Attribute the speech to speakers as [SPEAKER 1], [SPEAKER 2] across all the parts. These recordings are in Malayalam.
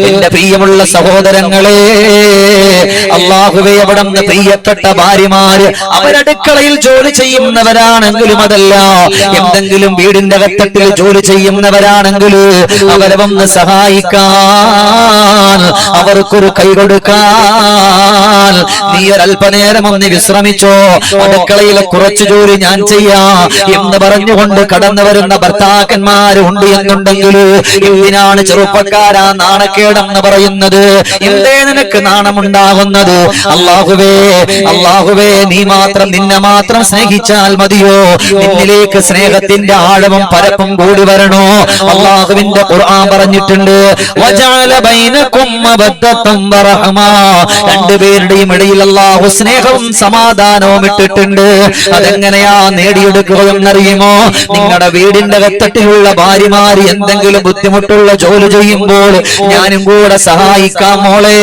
[SPEAKER 1] എന്റെ പ്രിയമുള്ള സഹോദരങ്ങളെ, അല്ലാഹുവേ അവിടുന്ന് പ്രിയപ്പെട്ട ഭാര്യമാര് അവരടുക്കളയിൽ ജോലി ചെയ്യുന്നവരാണെങ്കിലും അതല്ല എന്തെങ്കിലും വീടിന്റെ അകത്തട്ടിൽ ജോലി ചെയ്യുന്നവരാണെങ്കിലും അവരെ വന്ന് സഹായിക്കാൻ, അവർക്കൊരു കൈ കൊടുക്കാൻ, നീ ഒരല്പനേരം ഒന്ന് വിശ്രമിച്ചോ, അടുക്കളയിലെ കുറച്ചു ജോലി ഞാൻ ചെയ്യാം എന്ന് പറഞ്ഞുകൊണ്ട് കടന്നു വരുന്ന ഭർത്താക്കന്മാരുണ്ട് എന്നുണ്ടെങ്കിൽ എന്തിനാണ് ചെറുപ്പക്കാരാ നാണക്കേടെന്ന് പറയുന്നത്? എന്തേ നിനക്ക് നാണമുണ്ടാകുന്നത്? അല്ലാഹുവേ നീ മാത്രം, നിന്നെ മാത്രം സ്നേഹിച്ചാൽ മതിയോ? നിന്നിലേക്ക് സ്നേഹത്തിന്റെ ആഴവും പരപ്പും കൂടി വരണോ? അല്ലാഹുവിന്റെ ഖുർആൻ പറഞ്ഞിട്ടുണ്ട്, വജഅല ബൈനകും മവദ്ദതൻ വറഹ്മ, രണ്ടുപേരുടെയും ഇടയിൽ അല്ലാഹു സ്നേഹവും സമാധാനവും ഇട്ടിട്ടുണ്ട്. അതെങ്ങനെയാ നേടിയെടുക്കുക എന്നറിയുമോ? നിങ്ങളുടെ വീടിന്റെ അകത്തട്ടിലുള്ള ഭാര്യമാര് എന്തെങ്കിലും ബുദ്ധിമുട്ടുള്ള ജോലി ചെയ്യുമ്പോൾ ഞാനും കൂടെ സഹായിക്കാം മോളെ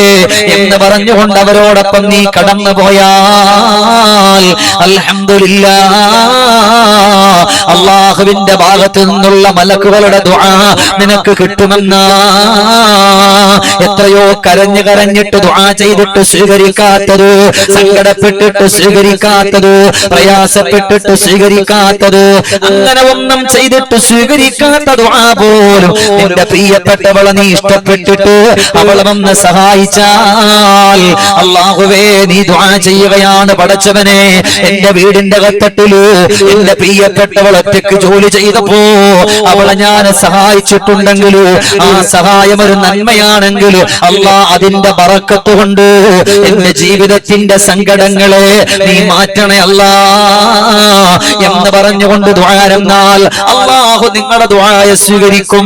[SPEAKER 1] എന്ന് പറഞ്ഞുകൊണ്ട് അവരോടൊപ്പം നീ കടന്നു പോയാൽ അൽഹംദുലില്ലാഹ്, അല്ലാഹുവിന്റെ ഭാഗത്തു നിന്നുള്ള മലക്കുകളുടെ ദുആ നിനക്ക് കിട്ടുമെന്ന്. എത്രയോ കരഞ്ഞിട്ട് ദുആ ചെയ്തിട്ട് സ്വീകരിക്കാത്തത്, സങ്കടപ്പെട്ടിട്ട് സ്വീകരിക്കാത്തത്, പ്രയാസപ്പെട്ടിട്ട് സ്വീകരിക്കാത്തത്, അങ്ങനെ ഒന്നും ചെയ്തിട്ട് സ്വീകരിക്കാത്ത ദുആ പോലും നിന്റെ പ്രിയപ്പെട്ടവളെ നീ ഇഷ്ടപ്പെട്ടിട്ട് അവളെ വന്ന് സഹായിച്ചാൽ, അല്ലാഹുവേ നീ ദുആ ചെയ്യുകയാണ്, പടച്ചവനെ എന്റെ വീടിന്റെ അകത്തട്ടില് എന്റെ പ്രിയപ്പെട്ടവൾ ഒറ്റയ്ക്ക് ജോലി ചെയ്തപ്പോ അവളെ ഞാൻ സഹായിച്ചിട്ടുണ്ടെങ്കിൽ ആ സഹായം ഒരു നന്മയാണെങ്കിൽ അല്ലാഹ് അതിന്റെ ബറക്കത്ത് കൊണ്ട് എന്റെ ജീവിതത്തിന്റെ സങ്കടങ്ങളെ നീ മാറ്റണേ അല്ലാഹ് എന്ന് പറഞ്ഞുകൊണ്ട് ദുആ ചെയ്താൽ അല്ലാഹു നിങ്ങളുടെ ദുആ സ്വീകരിക്കും.